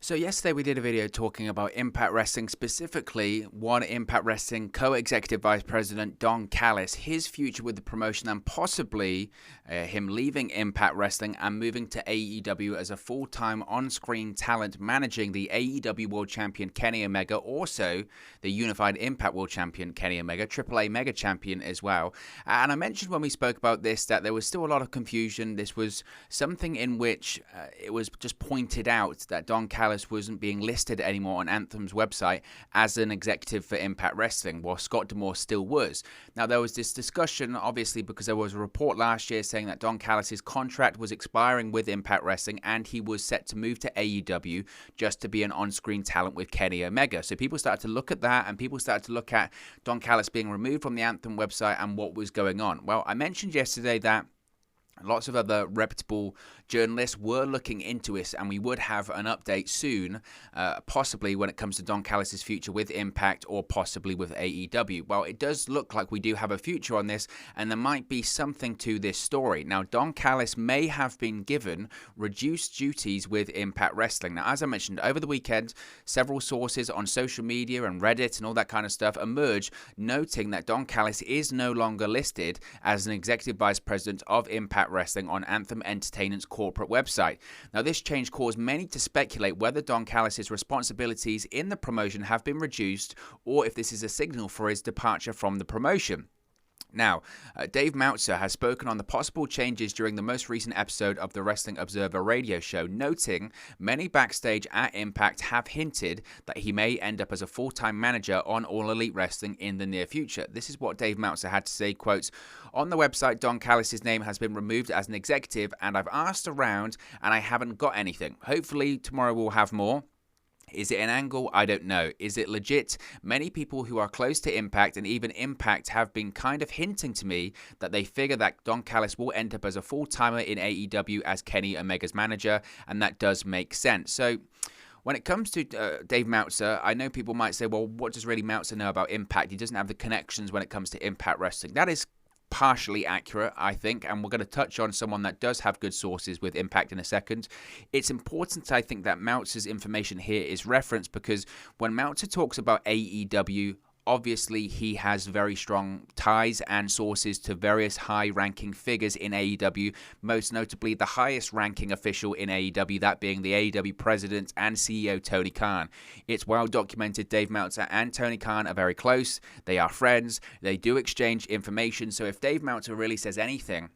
So yesterday we did a video talking about Impact Wrestling, specifically one Impact Wrestling co-executive vice president, Don Callis, his future with the promotion and possibly him leaving Impact Wrestling and moving to AEW as a full-time on-screen talent managing the AEW World Champion Kenny Omega, also the Unified Impact World Champion Kenny Omega, AAA Mega Champion as well. And I mentioned when we spoke about this that there was still a lot of confusion. This was something in which it was just pointed out that Don Callis wasn't being listed anymore on Anthem's website as an executive for Impact Wrestling, while Scott D'Amore still was. Now, there was this discussion, obviously, because there was a report last year saying that Don Callis' contract was expiring with Impact Wrestling and he was set to move to AEW just to be an on-screen talent with Kenny Omega. So people started to look at that, and people started to look at Don Callis being removed from the Anthem website and what was going on. Well, I mentioned yesterday that lots of other reputable journalists were looking into this, and we would have an update soon, possibly when it comes to Don Callis' future with Impact or possibly with AEW. Well, it does look like we do have a future on this, and there might be something to this story. Now, Don Callis may have been given reduced duties with Impact Wrestling. Now, as I mentioned, over the weekend, several sources on social media and Reddit and all that kind of stuff emerged, noting that Don Callis is no longer listed as an executive vice president of Impact Wrestling on Anthem Entertainment's corporate website. Now, this change caused many to speculate whether Don Callis' responsibilities in the promotion have been reduced or if this is a signal for his departure from the promotion. Now, Dave Meltzer has spoken on the possible changes during the most recent episode of the Wrestling Observer radio show, noting many backstage at Impact have hinted that he may end up as a full-time manager on All Elite Wrestling in the near future. This is what Dave Meltzer had to say, quote, "On the website, Don Callis' name has been removed as an executive, and I've asked around, and I haven't got anything. Hopefully tomorrow we'll have more. Is it an angle? I don't know. Is it legit? Many people who are close to Impact and even Impact have been kind of hinting to me that they figure that Don Callis will end up as a full-timer in AEW as Kenny Omega's manager, and that does make sense." So when it comes to Dave Meltzer, I know people might say, well, what does really Meltzer know about Impact? He doesn't have the connections when it comes to Impact Wrestling. That is partially accurate, I think, and we're going to touch on someone that does have good sources with Impact in a second. It's important, I think, that Meltzer's information here is referenced, because when Meltzer talks about AEW, obviously he has very strong ties and sources to various high-ranking figures in AEW, most notably the highest-ranking official in AEW, that being the AEW president and CEO Tony Khan. It's well documented Dave Meltzer and Tony Khan are very close. They are friends. They do exchange information. So if Dave Meltzer really says anything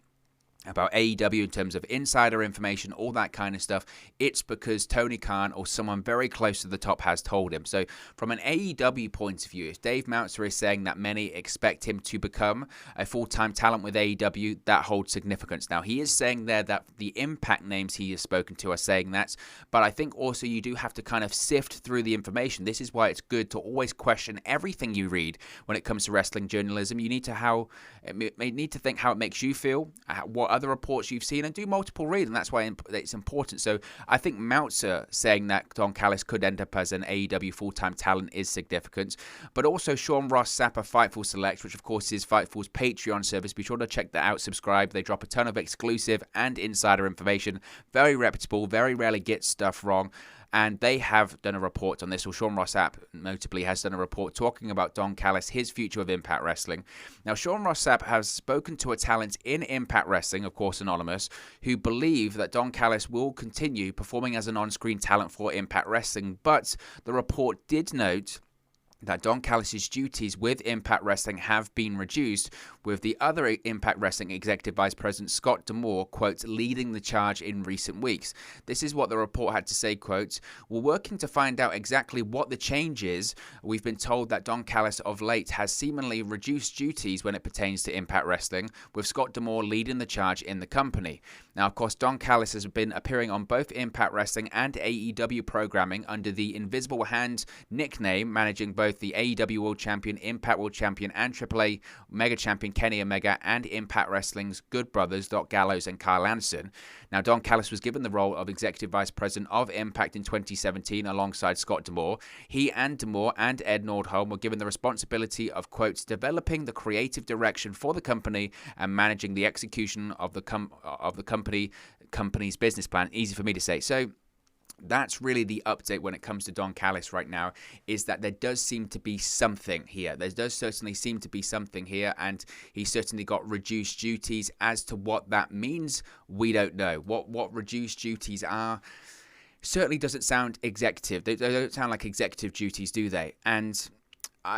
about AEW in terms of insider information, all that kind of stuff, it's because Tony Khan or someone very close to the top has told him. So from an AEW point of view, if Dave Meltzer is saying that many expect him to become a full-time talent with AEW, that holds significance. Now, he is saying there that the Impact names he has spoken to are saying that, but I think also you do have to kind of sift through the information. This is why it's good to always question everything you read when it comes to wrestling journalism. You need to think how it makes you feel, what other reports you've seen, and do multiple reads, and that's why it's important. So I think Meltzer saying that Don Callis could end up as an AEW full-time talent is significant, but also Sean Ross Sapp of Fightful Select, which of course is Fightful's Patreon service. Be sure to check that out, subscribe. They drop a ton of exclusive and insider information, very reputable, very rarely get stuff wrong. And they have done a report on this, or Sean Ross Sapp notably has done a report talking about Don Callis, his future with Impact Wrestling. Now, Sean Ross Sapp has spoken to a talent in Impact Wrestling, of course anonymous, who believe that Don Callis will continue performing as an on-screen talent for Impact Wrestling. But the report did note that Don Callis' duties with Impact Wrestling have been reduced, with the other Impact Wrestling Executive Vice President, Scott D'Amore, quote, leading the charge in recent weeks. This is what the report had to say, quote, "We're working to find out exactly what the change is. We've been told that Don Callis of late has seemingly reduced duties when it pertains to Impact Wrestling, with Scott D'Amore leading the charge in the company." Now, of course, Don Callis has been appearing on both Impact Wrestling and AEW programming under the Invisible Hand nickname, managing both the AEW World Champion, Impact World Champion, and AAA Mega Champion Kenny Omega, and Impact Wrestling's good brothers, Doc Gallows and Kyle Anderson. Now, Don Callis was given the role of Executive Vice President of Impact in 2017 alongside Scott D'Amore. He and D'Amore and Ed Nordholm were given the responsibility of, quote, developing the creative direction for the company and managing the execution of the company's business plan. Easy for me to say. So That's really the update when it comes to Don Callis right now, is that there does seem to be something here. There does certainly seem to be something here, and he certainly got reduced duties. As to what that means, we don't know. What reduced duties are certainly doesn't sound executive. They don't sound like executive duties, do they? And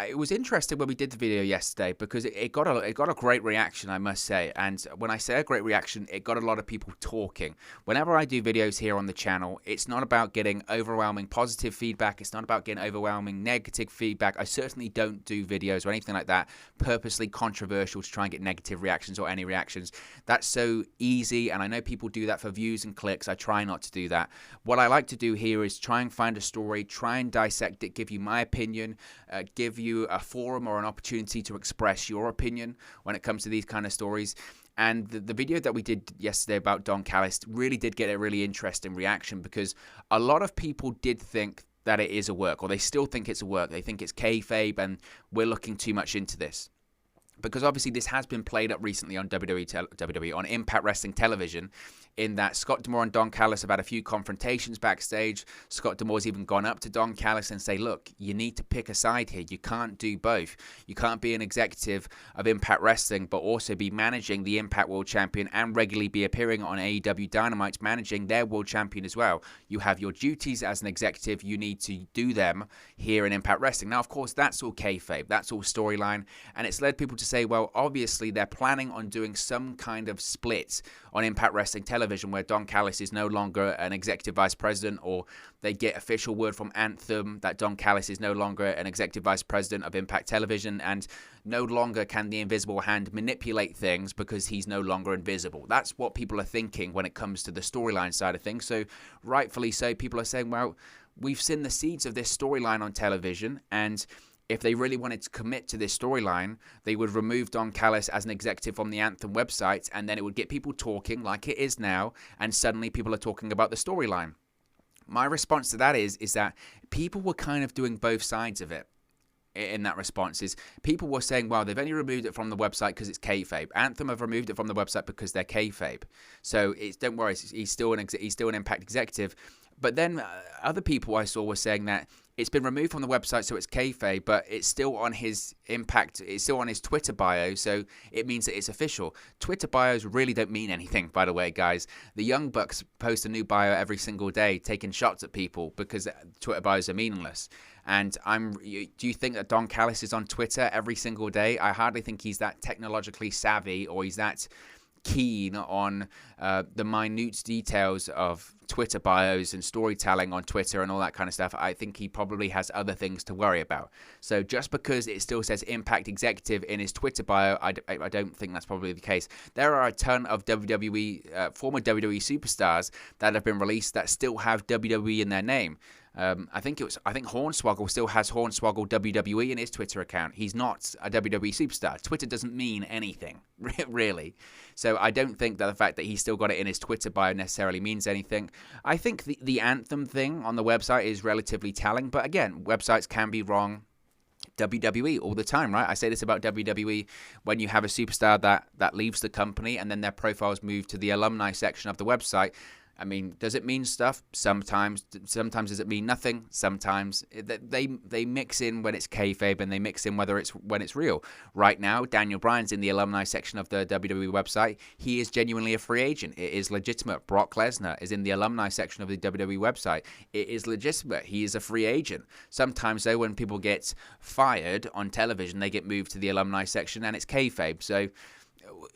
it was interesting when we did the video yesterday, because it got a great reaction, I must say. And when I say a great reaction, it got a lot of people talking. Whenever I do videos here on the channel, it's not about getting overwhelming positive feedback. It's not about getting overwhelming negative feedback. I certainly don't do videos or anything like that purposely controversial to try and get negative reactions or any reactions. That's so easy, and I know people do that for views and clicks. I try not to do that. What I like to do here is try and find a story, try and dissect it, give you my opinion, give you a forum or an opportunity to express your opinion when it comes to these kind of stories. And the video that we did yesterday about Don Callis really did get a really interesting reaction, because a lot of people did think that it is a work, or they still think it's a work. They think it's kayfabe and we're looking too much into this. Because obviously this has been played up recently on WWE, on Impact Wrestling Television, in that Scott D'Amore and Don Callis have had a few confrontations backstage. Scott D'Amore's even gone up to Don Callis and say, look, you need to pick a side here. You can't do both. You can't be an executive of Impact Wrestling, but also be managing the Impact World Champion and regularly be appearing on AEW Dynamite, managing their World Champion as well. You have your duties as an executive. You need to do them here in Impact Wrestling. Now, of course, that's all kayfabe. That's all storyline. And it's led people to say, well, obviously they're planning on doing some kind of split on Impact Wrestling Television where Don Callis is no longer an executive vice president, or they get official word from Anthem that Don Callis is no longer an executive vice president of Impact Television, and no longer can the invisible hand manipulate things because he's no longer invisible. That's what people are thinking when it comes to the storyline side of things. So rightfully so, people are saying, well, we've seen the seeds of this storyline on television, and if they really wanted to commit to this storyline, they would remove Don Callis as an executive from the Anthem website, and then it would get people talking like it is now, and suddenly people are talking about the storyline. My response to that is that people were kind of doing both sides of it. In that response is people were saying, well, they've only removed it from the website because it's kayfabe. Anthem have removed it from the website because they're kayfabe. So don't worry, he's still an Impact executive. But then other people I saw were saying that it's been removed from the website, so it's kayfabe, but it's still on his Impact, it's still on his Twitter bio, so it means that it's official. Twitter bios really don't mean anything, by the way, guys. The Young Bucks post a new bio every single day, taking shots at people because Twitter bios are meaningless. And do you think that Don Callis is on Twitter every single day? I hardly think he's that technologically savvy, or he's that keen on the minute details of Twitter bios and storytelling on Twitter and all that kind of stuff. I think he probably has other things to worry about. So just because it still says Impact Executive in his Twitter bio, I don't think that's probably the case. There are a ton of WWE, former WWE superstars that have been released that still have WWE in their name. I think Hornswoggle still has Hornswoggle WWE in his Twitter account. He's not a WWE superstar. Twitter doesn't mean anything, really. So I don't think that the fact that he's still got it in his Twitter bio necessarily means anything. I think the Anthem thing on the website is relatively telling, but again, websites can be wrong. WWE all the time, right? I say this about WWE when you have a superstar that leaves the company and then their profiles move to the alumni section of the website. I mean, does it mean stuff? Sometimes. Sometimes does it mean nothing? Sometimes. They mix in when it's kayfabe, and they mix in when it's real. Right now, Daniel Bryan's in the alumni section of the WWE website. He is genuinely a free agent. It is legitimate. Brock Lesnar is in the alumni section of the WWE website. It is legitimate. He is a free agent. Sometimes, though, when people get fired on television, they get moved to the alumni section, and it's kayfabe. So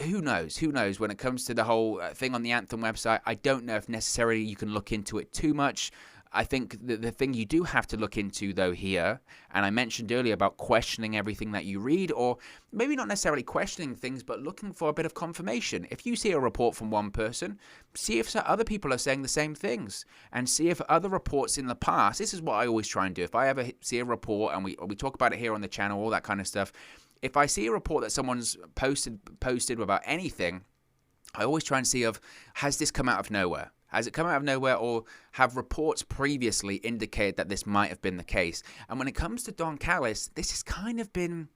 who knows when it comes to the whole thing on the Anthem website. I don't know if necessarily you can look into it too much. I think the thing you do have to look into, though, here, and I mentioned earlier about questioning everything that you read, or maybe not necessarily questioning things, but looking for a bit of confirmation. If you see a report from one person, see if other people are saying the same things, and see if other reports in the past, this is what I always try and do. If I ever see a report, and we talk about it here on the channel, all that kind of stuff, if I see a report that someone's posted about anything, I always try and see has this come out of nowhere? Has it come out of nowhere, or have reports previously indicated that this might have been the case? And when it comes to Don Callis, this has kind of been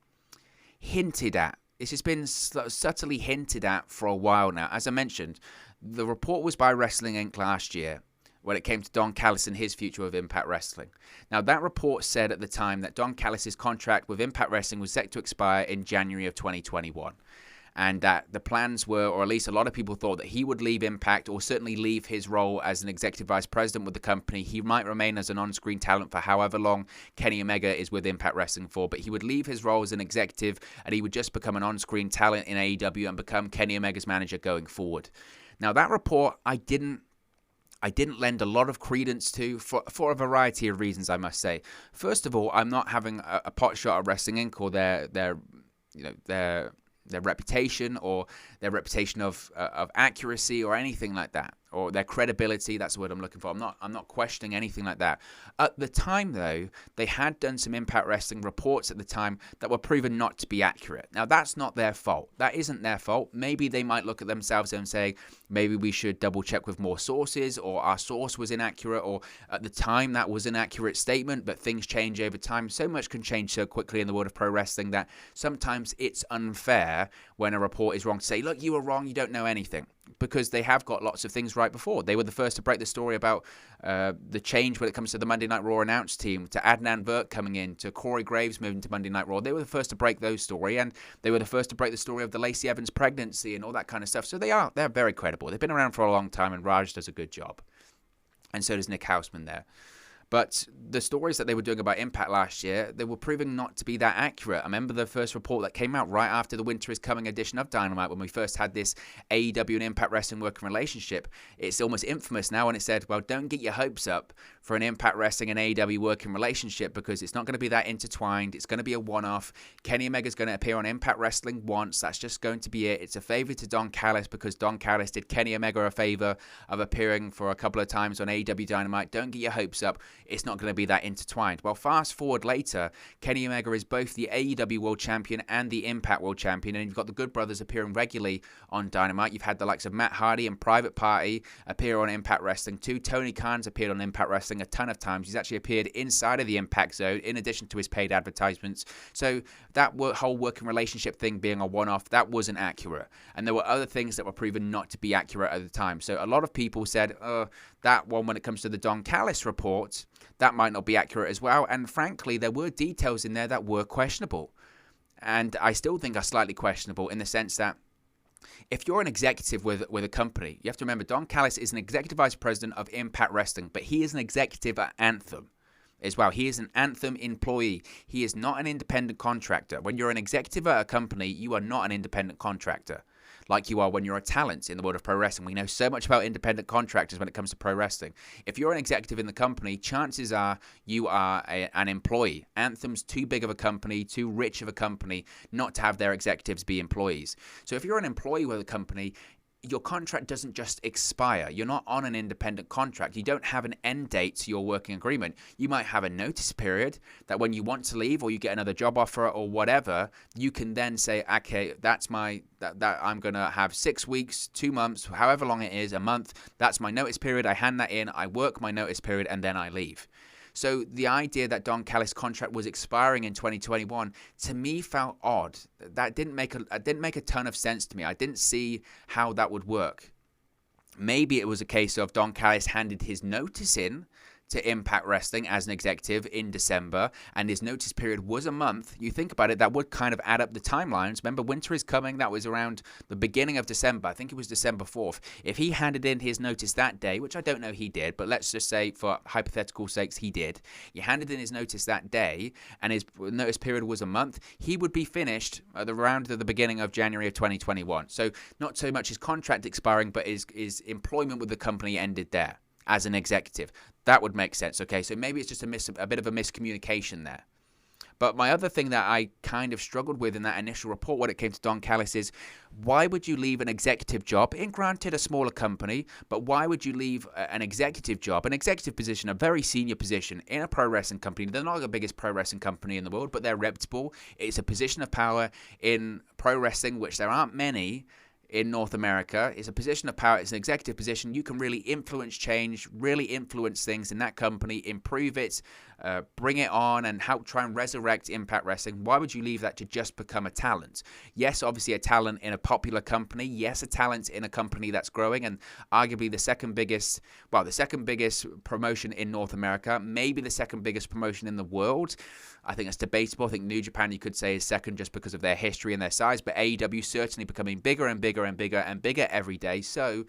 hinted at. This has been subtly hinted at for a while now. As I mentioned, the report was by Wrestling Inc. last year. when it came to Don Callis and his future with Impact Wrestling. Now, that report said at the time that Don Callis' contract with Impact Wrestling was set to expire in January of 2021. And that the plans were, or at least a lot of people thought, that he would leave Impact, or certainly leave his role as an executive vice president with the company. He might remain as an on-screen talent for however long Kenny Omega is with Impact Wrestling for, but he would leave his role as an executive and he would just become an on-screen talent in AEW and become Kenny Omega's manager going forward. Now, that report, I didn't lend a lot of credence to for a variety of reasons, I must say. First of all, I'm not having a pot shot at Wrestling Inc. or their reputation, or their reputation of accuracy or anything like that, or their credibility. That's the word I'm looking for. I'm not questioning anything like that. At the time, though, they had done some Impact Wrestling reports at the time that were proven not to be accurate. Now, that's not their fault. That isn't their fault. Maybe they might look at themselves and say, maybe we should double check with more sources, or our source was inaccurate, or at the time that was an accurate statement, but things change over time. So much can change so quickly in the world of pro wrestling that sometimes it's unfair when a report is wrong to say, look, you were wrong, you don't know anything. Because they have got lots of things right before. They were the first to break the story about the change when it comes to the Monday Night Raw announce team, to Adnan Virk coming in, to Corey Graves moving to Monday Night Raw. They were the first to break those story, and they were the first to break the story of the Lacey Evans pregnancy and all that kind of stuff. So they're very credible. They've been around for a long time, and Raj does a good job. And so does Nick Houseman there. But the stories that they were doing about Impact last year, they were proving not to be that accurate. I remember the first report that came out right after the Winter is Coming edition of Dynamite, when we first had this AEW and Impact Wrestling working relationship. It's almost infamous now, and it said, well, don't get your hopes up for an Impact Wrestling and AEW working relationship, because it's not going to be that intertwined. It's going to be a one-off. Kenny Omega's going to appear on Impact Wrestling once. That's just going to be it. It's a favor to Don Callis, because Don Callis did Kenny Omega a favor of appearing for a couple of times on AEW Dynamite. Don't get your hopes up. It's not going to be that intertwined. Well, fast forward later, Kenny Omega is both the AEW World Champion and the Impact World Champion, and you've got the Good Brothers appearing regularly on Dynamite. You've had the likes of Matt Hardy and Private Party appear on Impact Wrestling too. Tony Khan's appeared on Impact Wrestling a ton of times. He's actually appeared inside of the Impact Zone in addition to his paid advertisements. So that whole working relationship thing being a one-off, that wasn't accurate. And there were other things that were proven not to be accurate at the time. So a lot of people said, that one, when it comes to the Don Callis report, that might not be accurate as well. And frankly, there were details in there that were questionable. And I still think are slightly questionable, in the sense that if you're an executive with a company, you have to remember Don Callis is an executive vice president of Impact Wrestling, but he is an executive at Anthem as well. He is an Anthem employee. He is not an independent contractor. When you're an executive at a company, you are not an independent contractor, like you are when you're a talent in the world of pro wrestling. We know so much about independent contractors when it comes to pro wrestling. If you're an executive in the company, chances are you are an employee. Anthem's too big of a company, too rich of a company not to have their executives be employees. So if you're an employee with a company, your contract doesn't just expire. You're not on an independent contract. You don't have an end date to your working agreement. You might have a notice period that when you want to leave, or you get another job offer or whatever, you can then say, okay, that's that I'm going to have 6 weeks, 2 months, however long it is, a month. That's my notice period. I hand that in, I work my notice period, and then I leave. So the idea that Don Callis' contract was expiring in 2021, to me, felt odd. That didn't make a ton of sense to me. I didn't see how that would work. Maybe it was a case of Don Callis handed his notice in to Impact Wrestling as an executive in December, and his notice period was a month. You think about it, that would kind of add up the timelines. Remember, Winter is Coming, that was around the beginning of December. I think it was December 4th. If he handed in his notice that day, which I don't know he did, but let's just say for hypothetical sakes he did, he handed in his notice that day, and his notice period was a month, he would be finished at around the beginning of January of 2021. So not so much his contract expiring, but his employment with the company ended there as an executive. That would make sense, okay? So maybe it's just a bit of a miscommunication there. But my other thing that I kind of struggled with in that initial report when it came to Don Callis is, why would you leave an executive job, in granted a smaller company, but why would you leave an executive job, an executive position, a very senior position in a pro wrestling company? They're not the biggest pro wrestling company in the world, but they're reputable. It's a position of power in pro wrestling, which there aren't many in North America. It's a position of power. It's an executive position. You can really influence change, really influence things in that company, improve it, bring it on, and help try and resurrect Impact Wrestling. Why would you leave that to just become a talent? Yes, obviously a talent in a popular company. Yes, a talent in a company that's growing, and arguably the second biggest promotion in North America, maybe the second biggest promotion in the world. I think it's debatable. I think New Japan, you could say, is second just because of their history and their size, but AEW certainly becoming bigger and bigger and bigger and bigger every day. So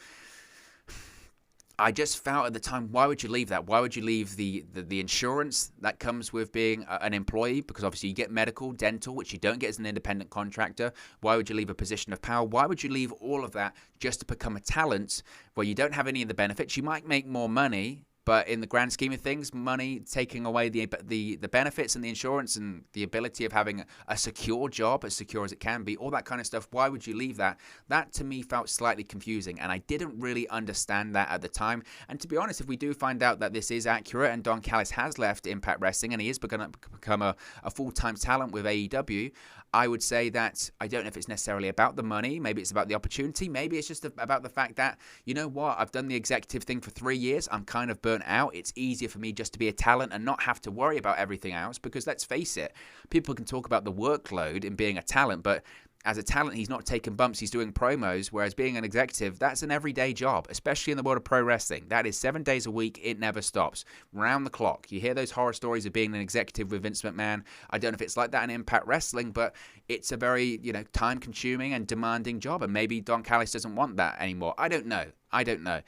I just felt at the time, why would you leave that? Why would you leave the insurance that comes with being an employee? Because obviously you get medical, dental, which you don't get as an independent contractor. Why would you leave a position of power? Why would you leave all of that just to become a talent where you don't have any of the benefits? You might make more money, but in the grand scheme of things, money taking away the benefits and the insurance and the ability of having a secure job, as secure as it can be, all that kind of stuff, why would you leave that? That to me felt slightly confusing, and I didn't really understand that at the time. And to be honest, if we do find out that this is accurate and Don Callis has left Impact Wrestling and he is going to become a full-time talent with AEW, I would say that I don't know if it's necessarily about the money. Maybe it's about the opportunity. Maybe it's just about the fact that, you know what, I've done the executive thing for 3 years. I'm kind of burnt out. It's easier for me just to be a talent and not have to worry about everything else, because let's face it, people can talk about the workload in being a talent, but as a talent, he's not taking bumps, he's doing promos, whereas being an executive, that's an everyday job, especially in the world of pro wrestling. That is 7 days a week, it never stops, round the clock. You hear those horror stories of being an executive with Vince McMahon. I don't know if it's like that in Impact Wrestling, but it's a very, time-consuming and demanding job, and maybe Don Callis doesn't want that anymore. I don't know.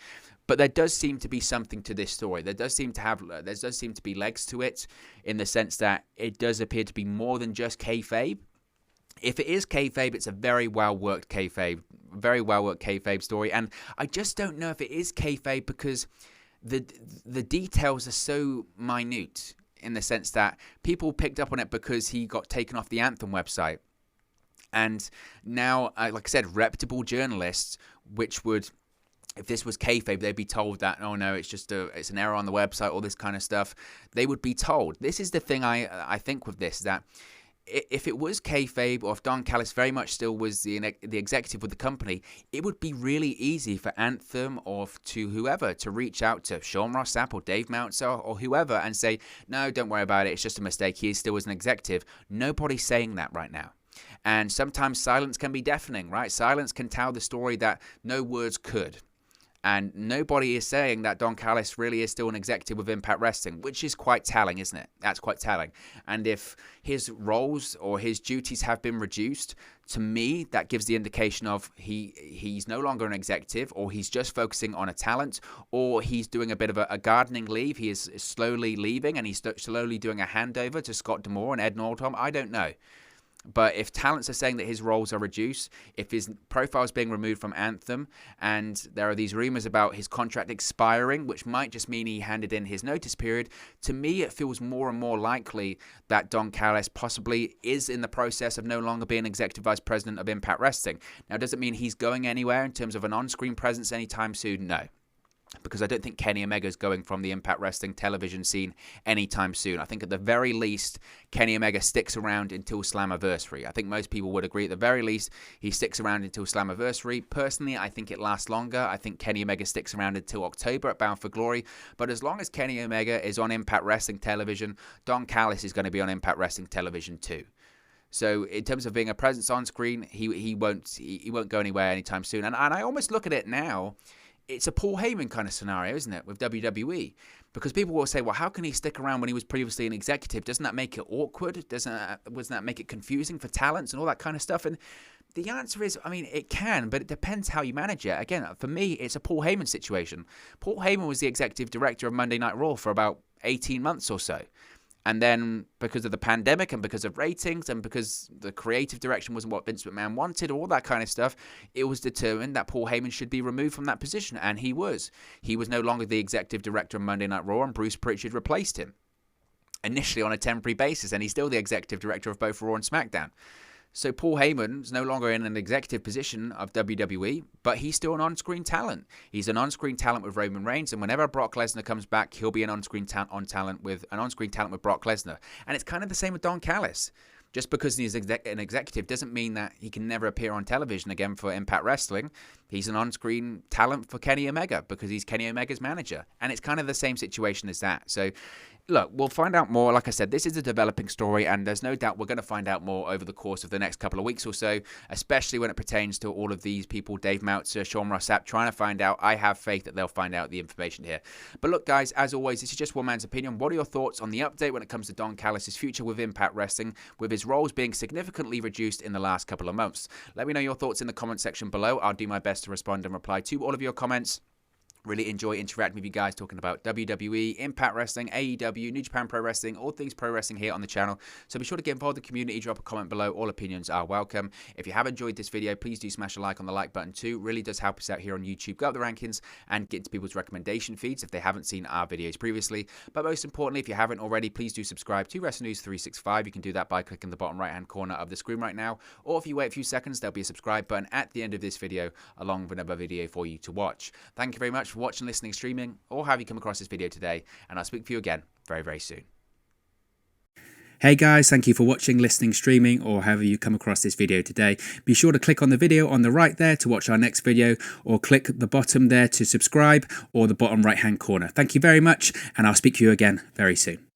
But there does seem to be something to this story. There does seem to be legs to it, in the sense that it does appear to be more than just kayfabe. If it is kayfabe, it's a very well-worked kayfabe story. And I just don't know if it is kayfabe, because the details are so minute, in the sense that people picked up on it because he got taken off the Anthem website. And now, like I said, reputable journalists, which would, if this was kayfabe, they'd be told that, oh no, it's an error on the website, all this kind of stuff. They would be told. This is the thing I think with this, that if it was kayfabe, or if Don Callis very much still was the executive with the company, it would be really easy for Anthem or to whoever to reach out to Sean Ross Sapp or Dave Meltzer or whoever and say, no, don't worry about it, it's just a mistake, he still was an executive. Nobody's saying that right now. And sometimes silence can be deafening, right? Silence can tell the story that no words could. And nobody is saying that Don Callis really is still an executive with Impact Wrestling, which is quite telling, isn't it? That's quite telling. And if his roles or his duties have been reduced, to me, that gives the indication of he's no longer an executive, or he's just focusing on a talent, or he's doing a bit of a gardening leave. He is slowly leaving, and he's slowly doing a handover to Scott D'Amore and Ed Nordholm. I don't know. But if talents are saying that his roles are reduced, if his profile is being removed from Anthem, and there are these rumors about his contract expiring, which might just mean he handed in his notice period, to me it feels more and more likely that Don Callis possibly is in the process of no longer being Executive Vice President of Impact Wrestling. Now, does it mean he's going anywhere in terms of an on-screen presence anytime soon? No. Because I don't think Kenny Omega is going from the Impact Wrestling television scene anytime soon. I think at the very least, Kenny Omega sticks around until Slammiversary. I think most people would agree at the very least, he sticks around until Slammiversary. Personally, I think it lasts longer. I think Kenny Omega sticks around until October at Bound for Glory. But as long as Kenny Omega is on Impact Wrestling television, Don Callis is going to be on Impact Wrestling television too. So in terms of being a presence on screen, he won't go anywhere anytime soon. And I almost look at it now, it's a Paul Heyman kind of scenario, isn't it, with WWE? Because people will say, well, how can he stick around when he was previously an executive? Doesn't that make it awkward? Doesn't that make it confusing for talents and all that kind of stuff? And the answer is, I mean, it can, but it depends how you manage it. Again, for me, it's a Paul Heyman situation. Paul Heyman was the executive director of Monday Night Raw for about 18 months or so. And then because of the pandemic and because of ratings and because the creative direction wasn't what Vince McMahon wanted, all that kind of stuff, it was determined that Paul Heyman should be removed from that position. And he was. He was no longer the executive director of Monday Night Raw, and Bruce Pritchard replaced him. Initially on a temporary basis, and he's still the executive director of both Raw and SmackDown. So Paul Heyman's no longer in an executive position of WWE, but he's still an on-screen talent. He's an on-screen talent with Roman Reigns, and whenever Brock Lesnar comes back, he'll be an on-screen talent with Brock Lesnar. And it's kind of the same with Don Callis. Just because he's an executive doesn't mean that he can never appear on television again for Impact Wrestling. He's an on-screen talent for Kenny Omega because he's Kenny Omega's manager. And it's kind of the same situation as that. So, look, we'll find out more. Like I said, this is a developing story, and there's no doubt we're going to find out more over the course of the next couple of weeks or so, especially when it pertains to all of these people, Dave Meltzer, Sean Ross Sapp, trying to find out. I have faith that they'll find out the information here. But look, guys, as always, this is just one man's opinion. What are your thoughts on the update when it comes to Don Callis' future with Impact Wrestling, with his roles being significantly reduced in the last couple of months? Let me know your thoughts in the comment section below. I'll do my best to respond and reply to all of your comments. Really enjoy interacting with you guys, talking about WWE, Impact Wrestling, AEW, New Japan Pro Wrestling, all things pro wrestling here on the channel. So be sure to get involved in the community, drop a comment below. All opinions are welcome. If you have enjoyed this video, please do smash a like on the like button too. Really does help us out here on YouTube. Go up the rankings and get into people's recommendation feeds if they haven't seen our videos previously. But most importantly, if you haven't already, please do subscribe to Wrestling News 365. You can do that by clicking the bottom right-hand corner of the screen right now. Or if you wait a few seconds, there'll be a subscribe button at the end of this video, along with another video for you to watch. Thank you very much for watching, listening, streaming, or have you come across this video today, and I'll speak to you again very, very soon. Hey guys, thank you for watching, listening, streaming, or however you come across this video today. Be sure to click on the video on the right there to watch our next video, or click the bottom there to subscribe, or the bottom right hand corner. Thank you very much, and I'll speak to you again very soon.